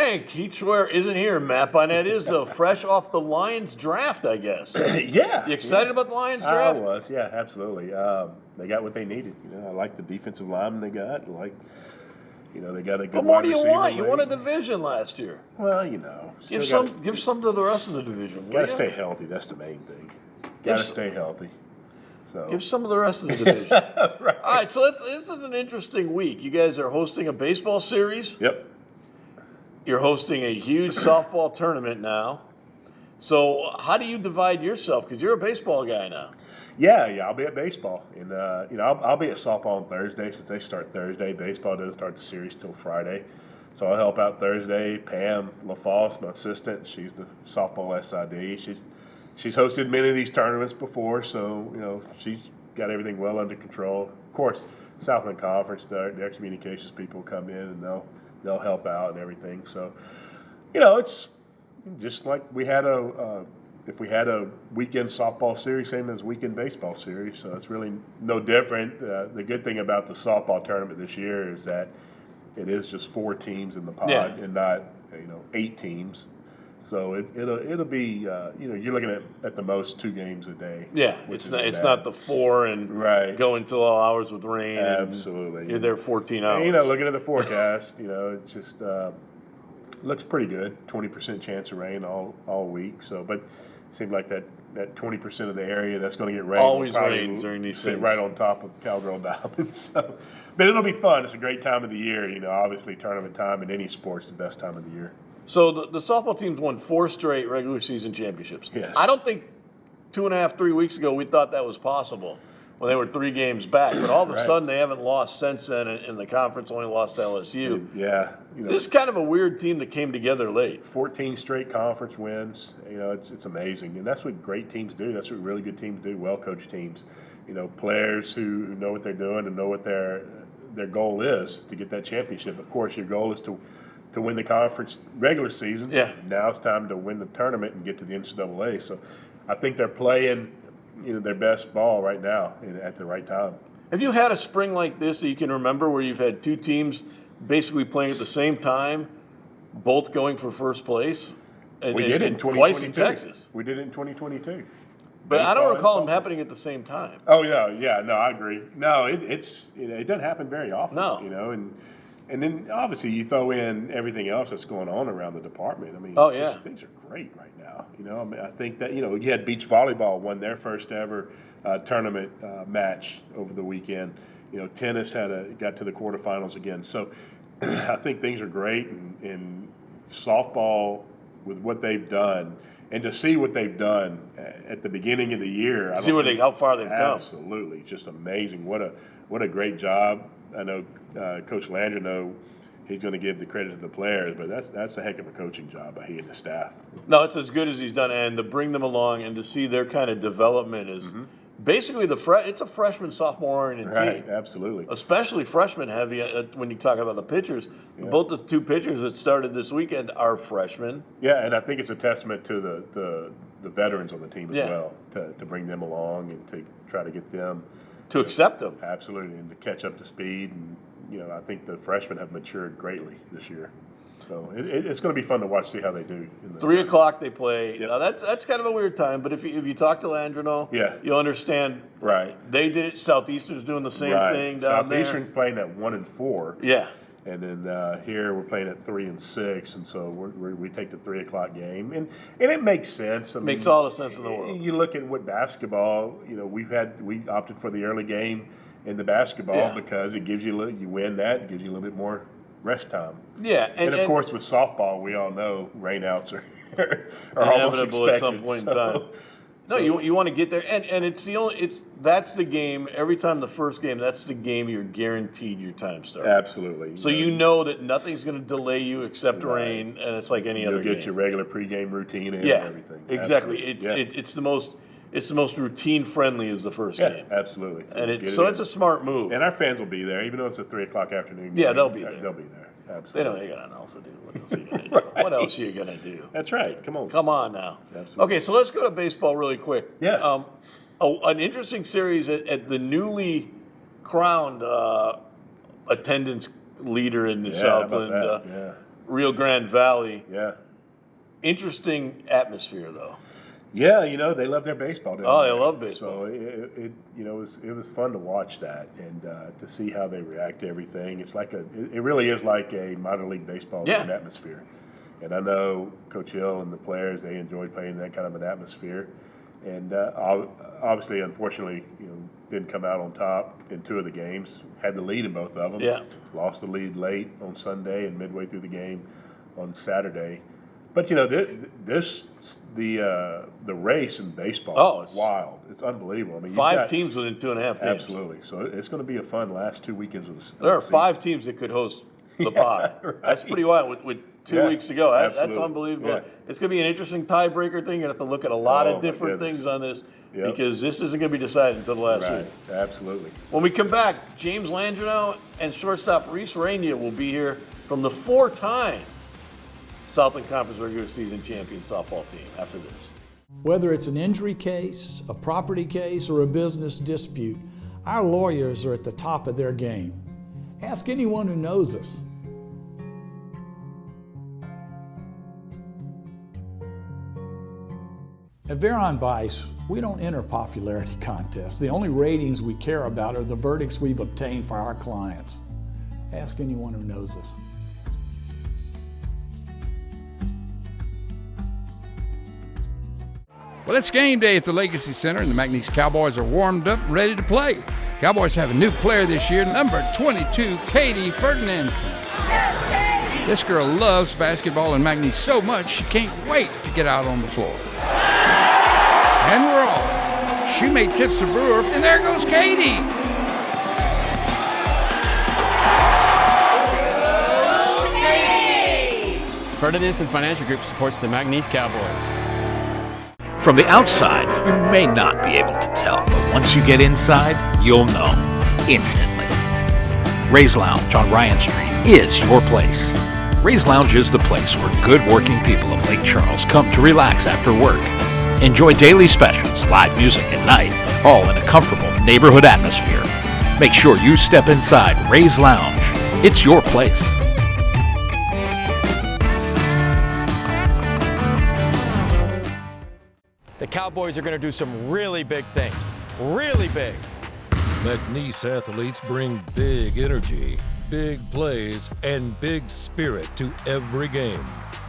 Frank, Keith Schwer isn't here. Matt Bonnette is fresh off the Lions draft, I guess. Yeah. You excited about the Lions draft? I was, yeah, absolutely. They got what they needed. I like the defensive lineman they got. They got a good. What more wide do you receiver want? You lane. won a division last year. Well, Give some to the rest of the division. Got to stay healthy. That's the main thing. Got to stay healthy. So give some of the rest of the division. Right. All right, so this is an interesting week. You guys are hosting a baseball series. Yep. You're hosting a huge softball tournament now. So how do you divide yourself? Because you're a baseball guy now. Yeah, I'll be at baseball, and I'll be at softball on Thursday since they start Thursday. Baseball doesn't start the series till Friday, so I'll help out Thursday. Pam LaFosse, my assistant, she's the softball SID. She's hosted many of these tournaments before, so she's got everything well under control. Of course, Southland Conference, their communications people come in and they'll help out and everything. So, it's just like we had if we had a weekend softball series, same as weekend baseball series. So it's really no different. The good thing about the softball tournament this year is that it is just 4 teams in the pod and not 8 teams. So it'll be you're looking at the most 2 games a day. Yeah, it's not the 4 and going till all hours with rain. Absolutely, and you're there 14 hours. And, looking at the forecast, it just looks pretty good. 20% chance of rain all week. So, but it seemed like that 20% of the area that's going to get rain always rains during these things. Right on top of Cowgirl Diamonds. So, but it'll be fun. It's a great time of the year. Obviously tournament time in any sport's the best time of the year. So the softball teams won 4 straight regular season championships. Yes. I don't think 2.5, 3 weeks ago we thought that was possible when they were 3 games back. But all of a sudden they haven't lost since then, and the conference only lost to LSU. Yeah. This is kind of a weird team that came together late. 14 straight conference wins. It's amazing. And that's what great teams do. That's what really good teams do, well-coached teams. Players who know what they're doing and know what their goal is to get that championship. Of course, your goal is to win the conference regular season. Yeah. Now it's time to win the tournament and get to the NCAA. So I think they're playing, their best ball right now at the right time. Have you had a spring like this that you can remember where you've had 2 teams basically playing at the same time, both going for first place? We did it in 2022. Twice in Texas. We did it in 2022. But I don't recall them happening at the same time. Oh, yeah. No, I agree. No, it doesn't happen very often. No. And then obviously you throw in everything else that's going on around the department. I mean, things are great right now. I think that you had beach volleyball won their first ever tournament match over the weekend. Tennis got to the quarterfinals again. So I think things are great, and softball with what they've done. And to see what they've done at the beginning of the year, how far they've come. Absolutely, just amazing. What a great job. I know Coach Landreneau, he's going to give the credit to the players, but that's a heck of a coaching job by he and the staff. No, it's as good as he's done, and to bring them along and to see their kind of development is basically it's a freshman, sophomore oriented team. Absolutely. Especially freshman heavy when you talk about the pitchers. Yeah. Both the 2 pitchers that started this weekend are freshmen. Yeah, and I think it's a testament to the veterans on the team as well to bring them along and to try to get them to accept them. Absolutely, and to catch up to speed. And I think the freshmen have matured greatly this year. So it's going to be fun to watch, see how they do. 3 o'clock they play. Yep. Now that's kind of a weird time, but if you talk to Landreneau, you'll understand. Right. They did it. Southeastern's doing the same thing down there. Southeastern's playing at 1 and 4. Yeah. And then here we're playing at 3 and 6, and so we take the 3 o'clock game, and it makes sense. I mean, makes all the sense in the world. You look at what basketball, we opted for the early game in the basketball because it gives you you win that, it gives you a little bit more rest time. Yeah, and of course with softball, we all know rainouts are almost expected at some point in time. No, you want to get there, and that's the game. Every time the first game, that's the game you're guaranteed your time start. Absolutely. So you know that nothing's going to delay you except rain, and it's like any other game. You'll get your regular pregame routine and everything. Exactly. It's the most routine friendly is the first game. Absolutely. And it's a smart move. And our fans will be there, even though it's a 3 o'clock afternoon. Yeah, they'll be there. They'll be there. They Absolutely. don't got nothing else to do. What else are you gonna do? That's right. Come on. Come on now. Absolutely. Okay, so let's go to baseball really quick. Yeah. An interesting series at the newly crowned attendance leader in the Southland. Rio Grande Valley. Yeah. Interesting atmosphere, though. Yeah, they love their baseball. Oh, they love baseball. So it was fun to watch that and to see how they react to everything. It's like it really is like a minor league baseball atmosphere. And I know Coach Hill and the players, they enjoyed playing that kind of an atmosphere. And obviously, unfortunately, didn't come out on top in 2 of the games. Had the lead in both of them. Yeah. Lost the lead late on Sunday and midway through the game on Saturday. But the race in baseball is wild. It's unbelievable. I mean, 5 teams within 2.5 games. Absolutely. So it's going to be a fun last 2 weekends of the season. There are 5 teams that could host the pod. Right. That's pretty wild. With 2 weeks to go, that's unbelievable. Yeah. It's going to be an interesting tiebreaker thing. You're going to have to look at a lot of different things on this because this isn't going to be decided until the last week. Absolutely. When we come back, James Landreneau and shortstop Reese Reyna will be here from the 4-time Southland Conference regular season champion softball team after this. Whether it's an injury case, a property case, or a business dispute, our lawyers are at the top of their game. Ask anyone who knows us. At Veron Bice, we don't enter popularity contests. The only ratings we care about are the verdicts we've obtained for our clients. Ask anyone who knows us. Well, it's game day at the Legacy Center, and the McNeese Cowboys are warmed up and ready to play. Cowboys have a new player this year, number 22, Katie Ferdinand. This girl loves basketball and McNeese so much she can't wait to get out on the floor. And we're off. Shoemate tips the brewer, and there goes Katie. Ferdinand Financial Group supports the McNeese Cowboys. From the outside, you may not be able to tell, but once you get inside, you'll know instantly. Ray's Lounge on Ryan Street is your place. Ray's Lounge is the place where good working people of Lake Charles come to relax after work. Enjoy daily specials, live music at night, all in a comfortable neighborhood atmosphere. Make sure you step inside Ray's Lounge. It's your place. The Cowboys are going to do some really big things. Really big. McNeese athletes bring big energy, big plays, and big spirit to every game.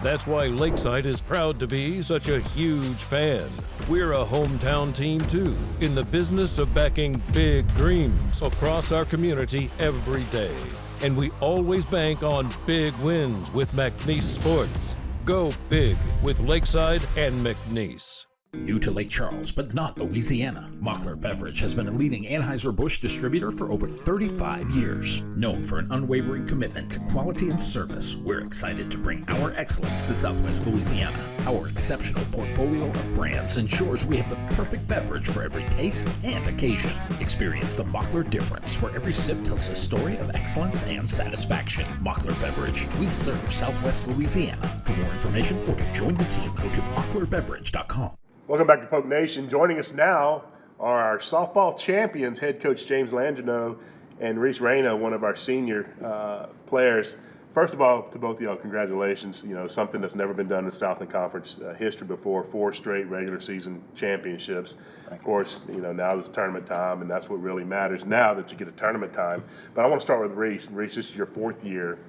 That's why Lakeside is proud to be such a huge fan. We're a hometown team too, in the business of backing big dreams across our community every day. And we always bank on big wins with McNeese Sports. Go big with Lakeside and McNeese. New to Lake Charles, but not Louisiana, Mockler Beverage has been a leading Anheuser-Busch distributor for over 35 years. Known for an unwavering commitment to quality and service, we're excited to bring our excellence to Southwest Louisiana. Our exceptional portfolio of brands ensures we have the perfect beverage for every taste and occasion. Experience the Mockler difference, where every sip tells a story of excellence and satisfaction. Mockler Beverage, we serve Southwest Louisiana. For more information or to join the team, go to mocklerbeverage.com. Welcome back to Polk Nation. Joining us now are our softball champions, head coach James Landreneau and Reese Reyna, one of our senior players. First of all, to both of y'all, congratulations. Something that's never been done in Southland Conference history before, 4 straight regular season championships. Of course, now it's tournament time, and that's what really matters now that you get a tournament time. But I want to start with Reese. Reese, this is your 4th year.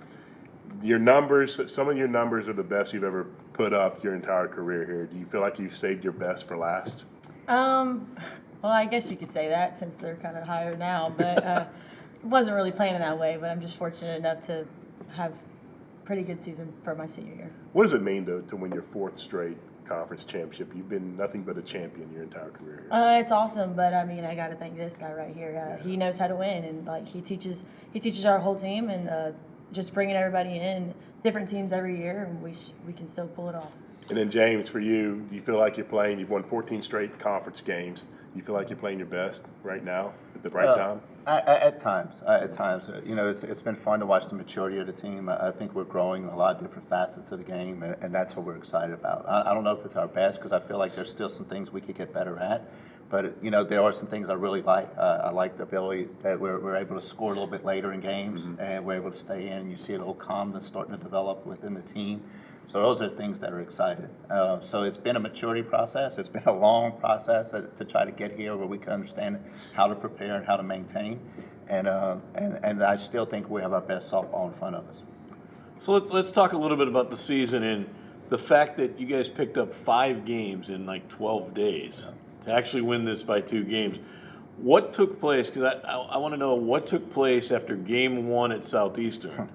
Your numbers, some of your numbers are the best you've ever put up your entire career here. Do you feel like you've saved your best for last? Well, I guess you could say that since they're kind of higher now, but wasn't really planning that way, but I'm just fortunate enough to have a pretty good season for my senior year. What does it mean to win your 4th straight conference championship? You've been nothing but a champion your entire career here. It's awesome, but I mean, I got to thank this guy right here. He knows how to win, and he teaches our whole team, and just bringing everybody in, different teams every year, and we can still pull it off. And then James, for you, do you feel like you've won 14 straight conference games. Do you feel like you're playing your best right now at the right time? At times. It's been fun to watch the maturity of the team. I think we're growing a lot of different facets of the game, and that's what we're excited about. I don't know if it's our best because I feel like there's still some things we could get better at, But, you know, there are some things I really like. I like the ability that we're able to score a little bit later in games, and we're able to stay in. You see a little calmness starting to develop within the team. So those are things that are exciting. So it's been a maturity process. It's been a long process to try to get here where we can understand how to prepare and how to maintain. And I still think we have our best softball in front of us. So let's talk a little bit about the season and the fact that you guys picked up 5 games in like 12 days to actually win this by 2 games. What took place? Because I want to know what took place after Game 1 at Southeastern,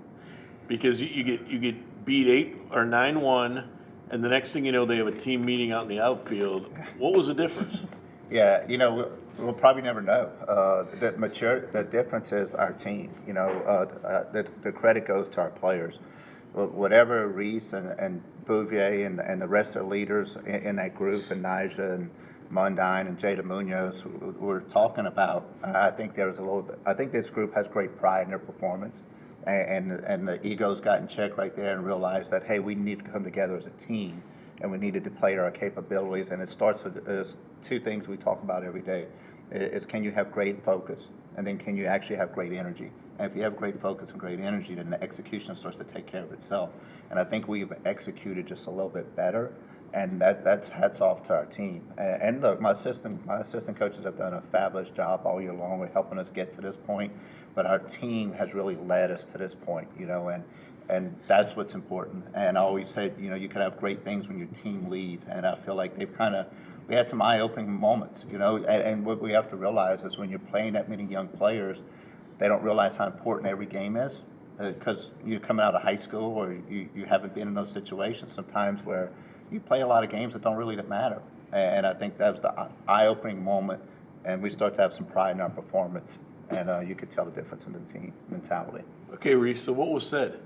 because you get beat 8 or 9-1, and the next thing you know they have a team meeting out in the outfield. What was the difference? Yeah, you know, we'll probably never know. The difference is our team. You know, the credit goes to our players. Whatever Reese and Bouvier and the rest of the leaders in that group, and Nigel and Mundine and Jada Munoz were talking about, I think there was a little bit. I think this group has great pride in their performance, and the egos got in check right there and realized that, hey, we need to come together as a team, and we needed to play to our capabilities. And it starts with 2 things we talk about every day. It's can you have great focus, and then can you actually have great energy. And if you have great focus and great energy, then the execution starts to take care of itself. And I think we've executed just a little bit better, and that's hats off to our team. And look, my assistant coaches have done a fabulous job all year long with helping us get to this point. But our team has really led us to this point, you know, and that's what's important. And I always said, you know, you can have great things when your team leads, and I feel like we had some eye-opening moments, you know. And what we have to realize is when you're playing that many young players, they don't realize how important every game is, because you're coming out of high school or you haven't been in those situations sometimes where you play a lot of games that don't really matter. And I think that was the eye-opening moment, and we start to have some pride in our performance, and you could tell the difference in the team mentality. Okay, Reese, so what was said?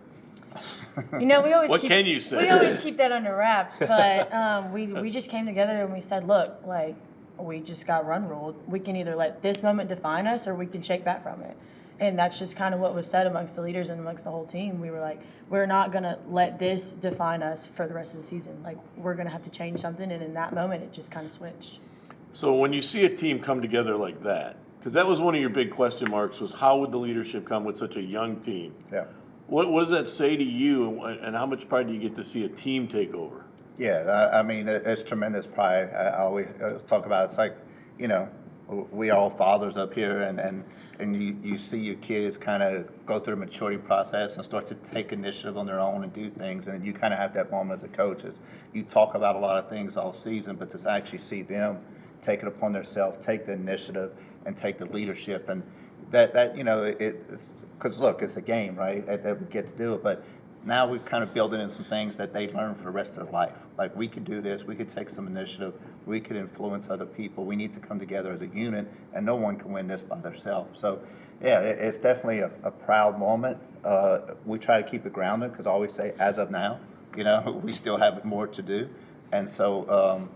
You know, we always can you say? We always keep that under wraps, but we just came together and we said, look, like, we just got run ruled. We can either let this moment define us or we can shake back from it. And that's just kind of what was said amongst the leaders and amongst the whole team. We were like, we're not going to let this define us for the rest of the season. Like, we're going to have to change something. And in that moment, it just kind of switched. So when you see a team come together like that, because that was one of your big question marks, was how would the leadership come with such a young team? Yeah. What does that say to you, and how much pride do you get to see a team take over? Yeah, I mean, it's tremendous pride. I always talk about it's like, you know, we are all fathers up here, and you see your kids kind of go through the maturity process and start to take initiative on their own and do things, and you kind of have that moment as a coach. You talk about a lot of things all season, but to actually see them take it upon themselves, take the initiative, and take the leadership, and that you know, it's because look, it's a game, right? That we get to do it, but now we've kind of built in some things that they learn for the rest of their life. Like, we could do this, we could take some initiative, we could influence other people. We need to come together as a unit, and no one can win this by themselves. So, yeah, it's definitely a proud moment. We try to keep it grounded because I always say, as of now, you know, we still have more to do. And so,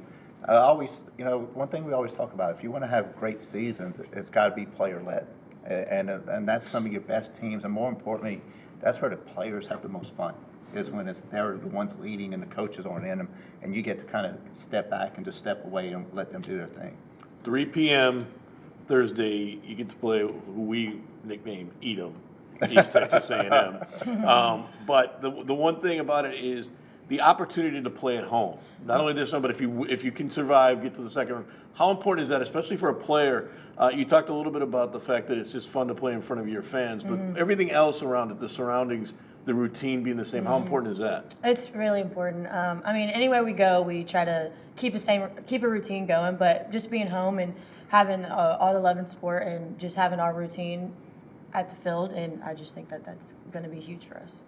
I always, you know, one thing we always talk about, if you want to have great seasons, it's got to be player-led. And that's some of your best teams, and more importantly, that's where the players have the most fun, is when they're the ones leading and the coaches aren't in them, and you get to kind of step back and just step away and let them do their thing. 3 p.m. Thursday, you get to play who we nickname Edom, East Texas A&M. But the one thing about it is the opportunity to play at home. Not only this one, but if you can survive, get to the second round. How important is that, especially for a player? You talked a little bit about the fact that it's just fun to play in front of your fans, but everything else around it, the surroundings, the routine being the same, how important is that? It's really important. I mean, anywhere we go, we try to keep a routine going, but just being home and having all the love in sport and just having our routine at the field, and I just think that that's going to be huge for us.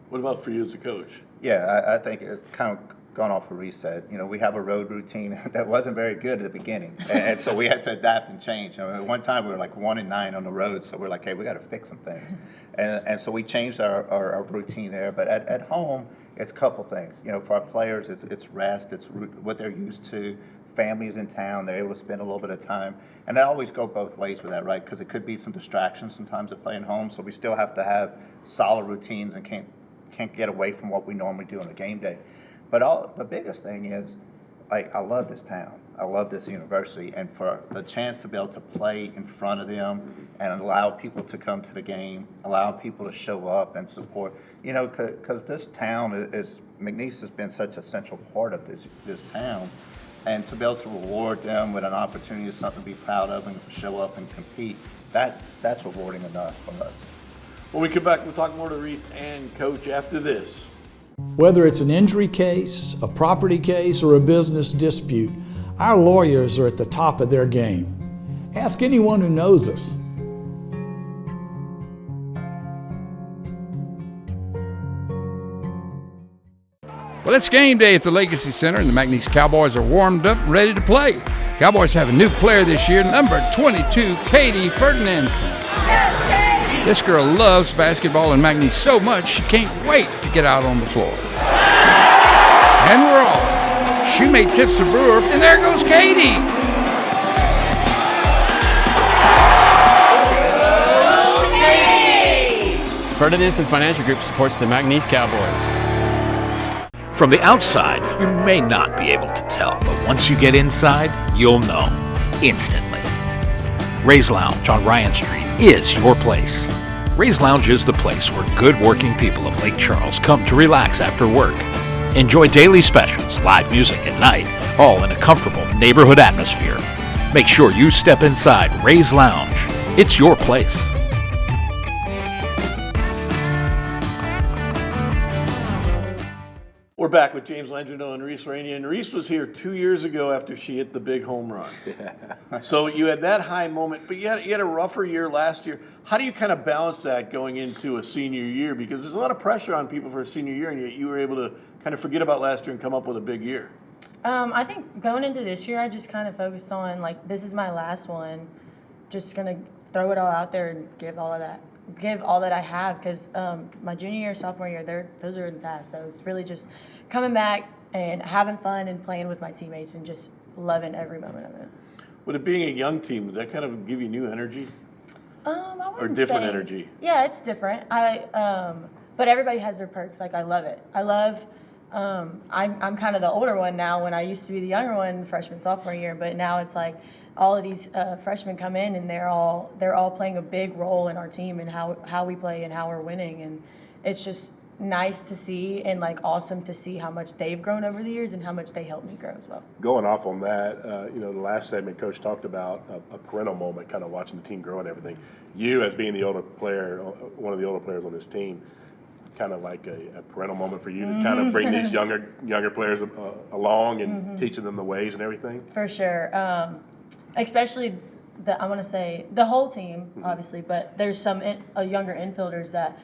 What about for you as a coach? Yeah, I think it kind of gone off what Reese said. You know, we have a road routine that wasn't very good at the beginning, and so we had to adapt and change. I mean, one time we were like 1-9 on the road, so we're like, hey, we got to fix some things, and so we changed our routine there. But at home, it's a couple things. You know, for our players, it's rest, it's what they're used to. Families in town, they're able to spend a little bit of time, and I always go both ways with that, right? Because it could be some distractions sometimes of playing home, so we still have to have solid routines and can't get away from what we normally do on a game day. But the biggest thing is, like, I love this town. I love this university, and for the chance to be able to play in front of them and allow people to come to the game, allow people to show up and support, because this town McNeese has been such a central part of this town, and to be able to reward them with an opportunity, something to be proud of, and show up and compete, that's rewarding enough for us. When we come back, we'll talk more to Reese and Coach after this. Whether it's an injury case, a property case, or a business dispute, our lawyers are at the top of their game. Ask anyone who knows us. Well, it's game day at the Legacy Center, and the McNeese Cowboys are warmed up and ready to play. Cowboys have a new player this year, number 22, Katie Ferdinandson. This girl loves basketball and McNeese so much she can't wait to get out on the floor. And we're off. She made tips to Brewer, and there goes Katie. Ferdinandson Financial Group supports the McNeese Cowboys. From the outside, you may not be able to tell, but once you get inside, you'll know instantly. Ray's Lounge on Ryan Street is your place. Ray's Lounge is the place where good working people of Lake Charles come to relax after work. Enjoy daily specials, live music at night, all in a comfortable neighborhood atmosphere. Make sure you step inside Ray's Lounge. It's your place. We're back with James Landreneau and Reese Reyna, and Reese was here 2 years ago after she hit the big home run. So you had that high moment, but you had a rougher year last year. How do you kind of balance that going into a senior year? Because there's a lot of pressure on people for a senior year, and yet you were able to kind of forget about last year and come up with a big year. I think going into this year, I just kind of focused on, like, this is my last one. Just going to throw it all out there and give all that I have, because my junior year, sophomore year, those are in the past. So it's really just coming back and having fun and playing with my teammates and just loving every moment of it. With it being a young team, does that kind of give you new energy? I or different energy? Yeah, it's different. But everybody has their perks. Like, I love it. I love. I'm kind of the older one now. When I used to be the younger one, freshman, sophomore year, but now it's like all of these freshmen come in and they're all playing a big role in our team and how we play and how we're winning, and it's just nice to see and like awesome to see how much they've grown over the years and how much they helped me grow as well. Going off on that, the last segment Coach talked about a parental moment, kind of watching the team grow and everything. You, as being the older player, one of the older players on this team, kind of like a parental moment for you to kind of bring these younger players along and teaching them the ways and everything? For sure. Especially, I want to say the whole team, obviously, but there's some younger infielders that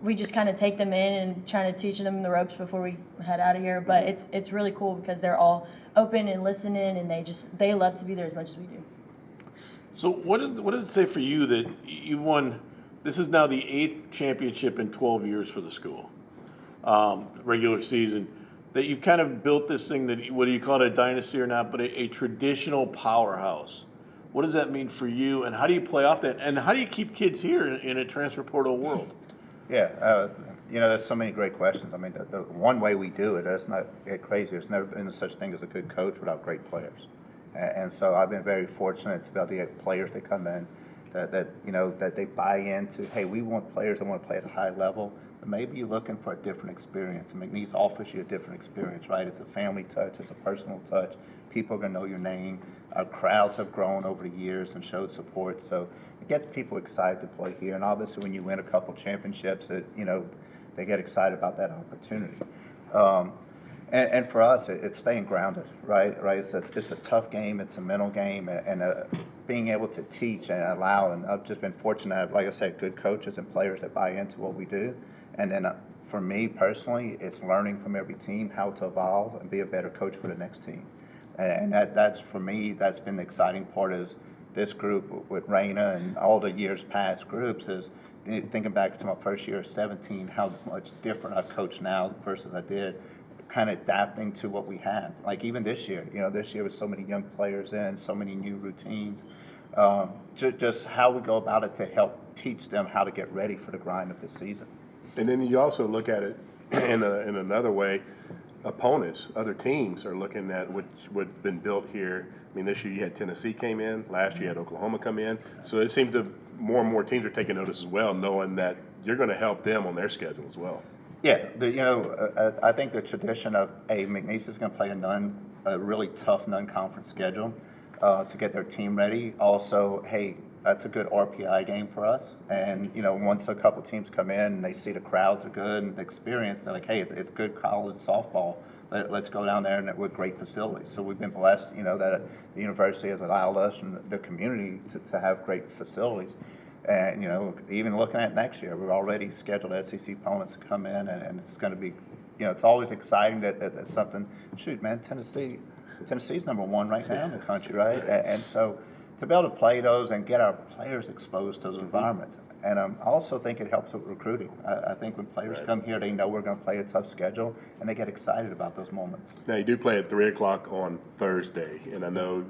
we just kind of take them in and trying to teach them the ropes before we head out of here. But it's really cool because they're all open and listening, and they love to be there as much as we do. So what did it say for you that you've won? This is now the 8th championship in 12 years for the school, regular season. That you've kind of built this thing that, whether you call it a dynasty or not, but a traditional powerhouse. What does that mean for you, and how do you play off that? And how do you keep kids here in a transfer portal world? Yeah, there's so many great questions. I mean, the one way we do it, let's not get crazy. There's never been such thing as a good coach without great players. And so I've been very fortunate to be able to get players that come in that they buy into, hey, we want players that want to play at a high level, but maybe you're looking for a different experience. And McNeese offers you a different experience, right? It's a family touch, it's a personal touch. People are going to know your name. Our crowds have grown over the years and showed support, so it gets people excited to play here. And obviously, when you win a couple championships, they get excited about that opportunity. And for us, it's staying grounded, right? It's a tough game. It's a mental game, and being able to teach and allow. And I've just been fortunate to have, like I said, good coaches and players that buy into what we do. And then for me personally, it's learning from every team how to evolve and be a better coach for the next team. And that's for me, that's been the exciting part. Is this group with Reyna and all the years past groups is thinking back to my first year of 17, how much different I coach now versus I did. Kind of adapting to what we have. Like even this year, this year with so many young players in, so many new routines, just how we go about it to help teach them how to get ready for the grind of this season. And then you also look at it in another way. opponents, other teams are looking at what's been built here. I mean, this year you had Tennessee came in, last year you had Oklahoma come in. So it seems that more and more teams are taking notice as well, knowing that you're going to help them on their schedule as well. Yeah, I think the tradition of McNeese is going to play a really tough non-conference schedule to get their team ready. Also, hey, that's a good RPI game for us. And once a couple teams come in and they see the crowds are good and the experience, they're like, hey, it's good college softball. Let's go down there and with great facilities. So we've been blessed, that the university has allowed us and the community to have great facilities. And, even looking at next year, we're already scheduled SEC opponents to come in, and it's going to be, it's always exciting that it's something. Shoot, man, Tennessee's #1 right now in the country, right? And so to be able to play those and get our players exposed to those environments. And I also think it helps with recruiting. I think when players come here, they know we're going to play a tough schedule, and they get excited about those moments. Now, you do play at 3 o'clock on Thursday, and I know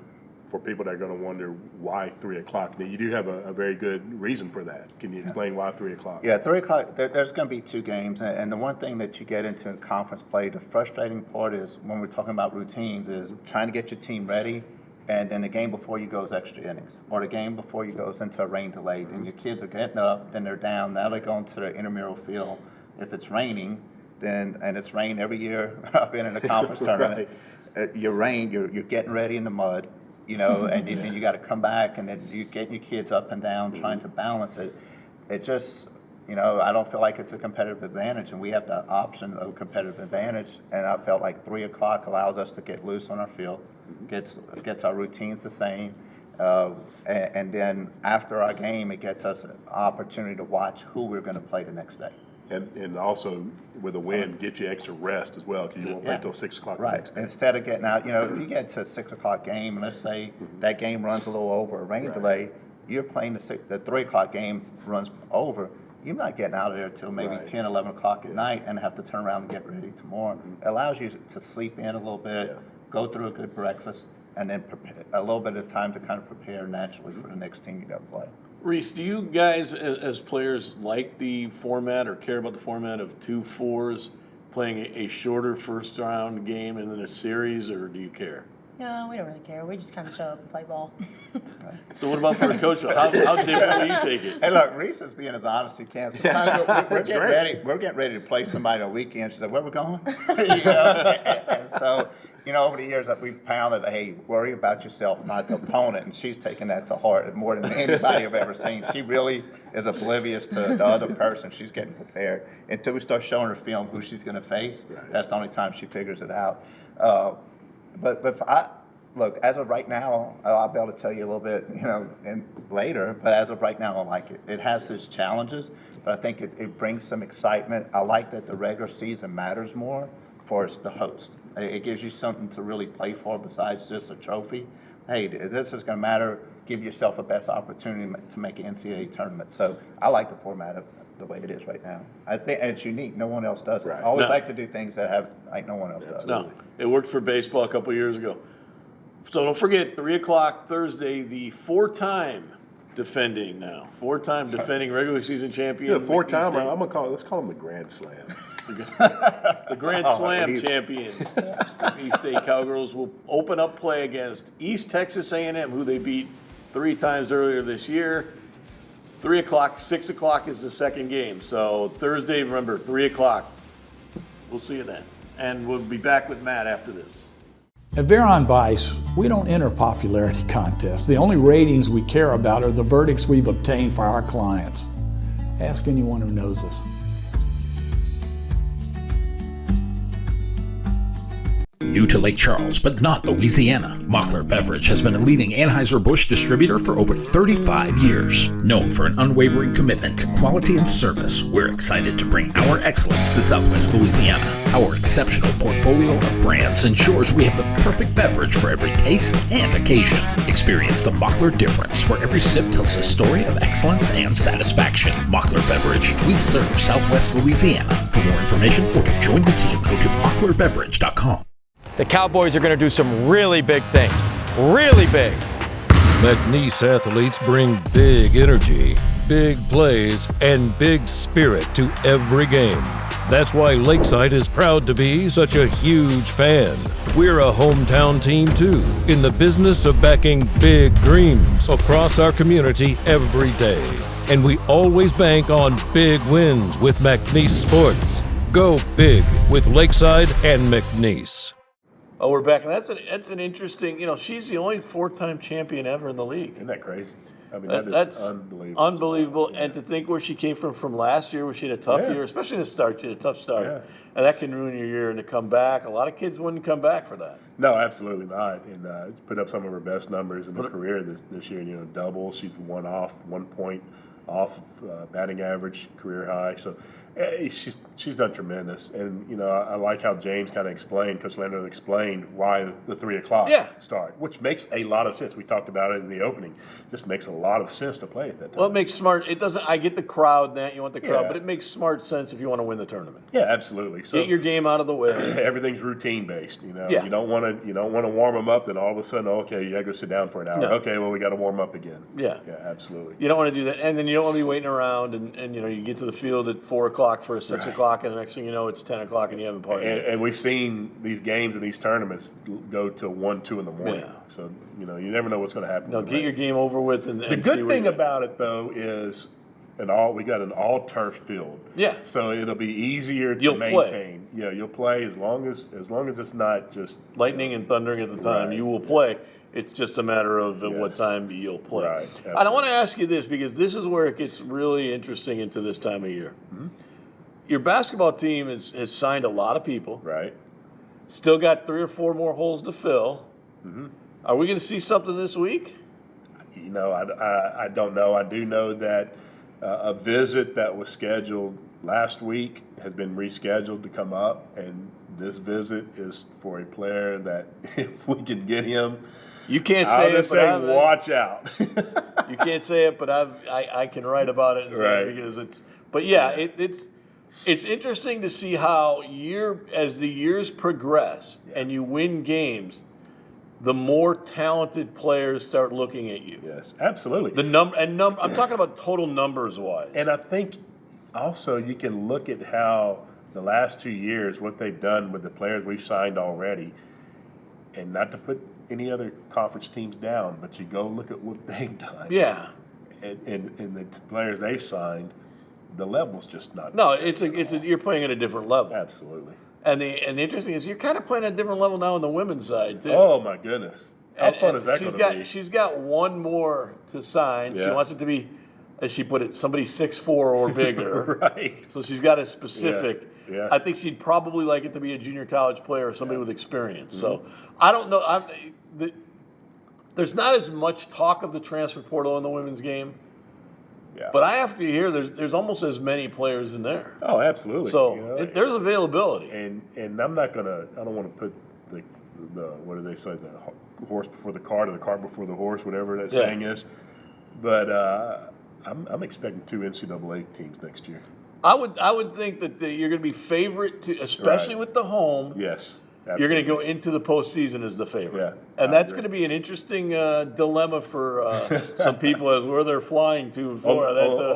for people that are going to wonder why 3 o'clock, you do have a very good reason for that. Can you explain why 3 o'clock? Yeah, 3 o'clock, there's going to be 2 games, and the one thing that you get into in conference play, the frustrating part is when we're talking about routines is trying to get your team ready, and then the game before you goes extra innings, or the game before you goes into a rain delay. Then your kids are getting up, then they're down, now they're going to the intramural field. If it's raining, and it's rained every year I've been in a conference tournament, you're getting ready in the mud. And you got to come back, and then you're getting your kids up and down, trying to balance it. It just, I don't feel like it's a competitive advantage, and we have the option of competitive advantage. And I felt like 3 o'clock allows us to get loose on our field, gets our routines the same, and then after our game, it gets us an opportunity to watch who we're going to play the next day. And also, with a win, get you extra rest as well, because you won't play until 6 o'clock. Right. Instead of getting out, if you get to a 6 o'clock game, and let's say that game runs a little over a rain delay, you're playing the 3 o'clock game runs over, you're not getting out of there until maybe 10, 11 o'clock at night and have to turn around and get ready tomorrow. It allows you to sleep in a little bit, go through a good breakfast, and then prepare, a little bit of time to kind of prepare naturally for the next team you got to play. Reese, do you guys as players like the format or care about the format of 2 4s, playing a shorter first round game and then a series, or do you care? No, we don't really care. We just kind of show up and play ball. So what about for a coach? How different do you take it? Hey, look, Reese is being as honest as he can. Sometimes we're getting ready. We're getting ready to play somebody on the weekend. She said, "Where we going?" and so, over the years that we've pounded, hey, worry about yourself, not the opponent. And she's taken that to heart more than anybody I've ever seen. She really is oblivious to the other person. She's getting prepared. Until we start showing her film who she's going to face, that's the only time she figures it out. Look, as of right now, I'll be able to tell you a little bit, later. But as of right now, I like it. It has its challenges, but I think it brings some excitement. I like that the regular season matters more for us, the host. It gives you something to really play for besides just a trophy. Hey, this is going to matter. Give yourself a best opportunity to make an NCAA tournament. So I like the format of the way it is right now. I think, and it's unique. No one else does it. I always like to do things that have no one else does. No, it worked for baseball a couple of years ago. So don't forget, 3 o'clock Thursday, the 4-time defending regular season champion. Yeah, 4-time. I'm gonna call it. Let's call him the Grand Slam. The Grand Slam champion. East State Cowgirls will open up play against East Texas A&M, who they beat 3 times earlier this year. 3 o'clock, 6 o'clock is the second game. So Thursday, remember, 3 o'clock. We'll see you then. And we'll be back with Matt after this. At Veron Bice, we don't enter popularity contests. The only ratings we care about are the verdicts we've obtained for our clients. Ask anyone who knows us. New to Lake Charles, but not Louisiana, Mockler Beverage has been a leading Anheuser-Busch distributor for over 35 years. Known for an unwavering commitment to quality and service, we're excited to bring our excellence to Southwest Louisiana. Our exceptional portfolio of brands ensures we have the perfect beverage for every taste and occasion. Experience the Mockler difference, where every sip tells a story of excellence and satisfaction. Mockler Beverage, we serve Southwest Louisiana. For more information or to join the team, go to mocklerbeverage.com. The Cowboys are going to do some really big things. Really big. McNeese athletes bring big energy, big plays, and big spirit to every game. That's why Lakeside is proud to be such a huge fan. We're a hometown team too, in the business of backing big dreams across our community every day. And we always bank on big wins with McNeese Sports. Go big with Lakeside and McNeese. Oh, we're back, and that's an interesting. She's the only 4-time champion ever in the league. Isn't that crazy? I mean, that's unbelievable. Unbelievable, and to think where she came from last year, where she had a tough year, especially in the start. She had a tough start, and that can ruin your year. And to come back, a lot of kids wouldn't come back for that. No, absolutely not. And put up some of her best numbers in her career this year. Doubles. She's 1 point off of batting average, career high. So she's done tremendous. And I like how James kind of explained, Coach Landreneau explained why the 3 o'clock start, which makes a lot of sense. We talked about it in the opening. Just makes a lot of sense to play at that time. Well, it makes smart. It doesn't. I get the crowd. That you want the crowd, but it makes smart sense if you want to win the tournament. Yeah, absolutely. So get your game out of the way. Everything's routine based. You don't want to warm them up. Then all of a sudden, okay, you got to go sit down for an hour. No. Okay, well we got to warm up again. Yeah, absolutely. You don't want to do that, and then you don't want to be waiting around, and you get to the field at 4 o'clock for a 6 o'clock, and the next thing you know, it's 10 o'clock, and you haven't partied. And we've seen these games and these tournaments go to 1, 2 in the morning. Yeah. So you never know what's going to happen. No, get your game over with. And the good thing about it though is, we got an all turf field. Yeah. So it'll be easier to maintain. Play. Yeah, you'll play as long as it's not just lightning and thundering at the time. You will play. It's just a matter of what time you'll play. Right. And I want to ask you this, because this is where it gets really interesting into this time of year. Mm-hmm. Your basketball team has signed a lot of people. Right. Still got 3 or 4 more holes to fill. Mm-hmm. Are we going to see something this week? I don't know. I do know that a visit that was scheduled last week has been rescheduled to come up, and this visit is for a player that if we can get him, you can't say it, but watch out. You can't say it, but I can write about it and say it because it's. But it's interesting to see how as the years progress and you win games, the more talented players start looking at you. Yes, absolutely. I'm talking about total numbers wise. And I think also you can look at how the last 2 years, what they've done with the players we've signed already, and not to put any other conference teams down, but you go look at what they've done. Yeah. And the players they've signed, the level's just not. No, you're playing at a different level. Absolutely. And the interesting is you're kind of playing at a different level now on the women's side too. Oh my goodness! How fun is that going to be? She's got 1 more to sign. Yeah. She wants it to be, as she put it, somebody 6'4" or bigger. Right. So she's got a specific. Yeah. I think she'd probably like it to be a junior college player or somebody with experience. Mm-hmm. So I don't know. There's not as much talk of the transfer portal in the women's game. Yeah. But I have to hear there's almost as many players in there. Oh, absolutely. So there's availability. And I'm not gonna. I don't want to put the what do they say, the horse before the cart or the cart before the horse, whatever that saying is. But I'm expecting 2 NCAA teams next year. I would think that you're going to be favorite to, especially with the home. Yes. Absolutely. You're going to go into the postseason as the favorite. Yeah, and that's going to be an interesting dilemma for some people as where they're flying to.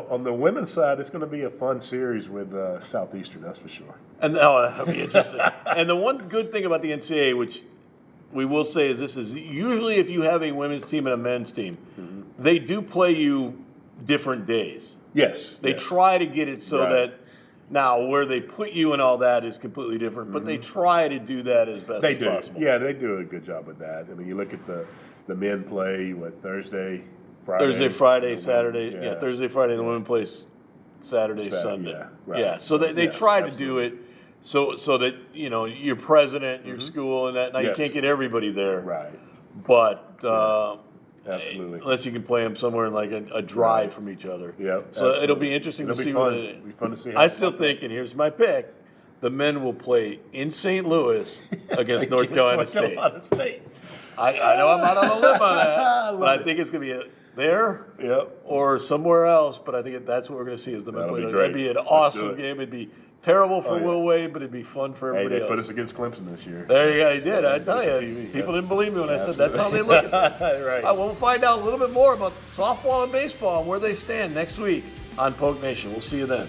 On the women's side, it's going to be a fun series with Southeastern, that's for sure. And that'll be interesting. And the one good thing about the NCAA, which we will say, is this is usually if you have a women's team and a men's team, they do play you different days. Yes. They try to get it so that. Now, where they put you and all that is completely different, but they try to do that as best as possible. Yeah, they do a good job with that. I mean, you look at the men play, Thursday, Friday? Friday, Saturday. Yeah, Thursday, Friday, and the women play Saturday, Sunday. Yeah, right. Yeah, so they try to do it so that, your president, your school, and that. Now, you can't get everybody there. Right. But absolutely. Unless you can play them somewhere in like a drive from each other. Yeah. So it'll be interesting to see. It'll be fun to see. I still think, and here's my pick: the men will play in St. Louis against North Carolina State. I know I'm out on a limb on that, but I think it's going to be there or somewhere else. But I think that's what we're going to see as the men play. It'd be an awesome game. It'd be terrible for Will Wade, but it'd be fun for everybody else. They put us against Clemson this year. There you go. He did. I tell you. People didn't believe me when I said that's how they look at it. Right. We'll find out a little bit more about softball and baseball and where they stand next week on Poke Nation. We'll see you then.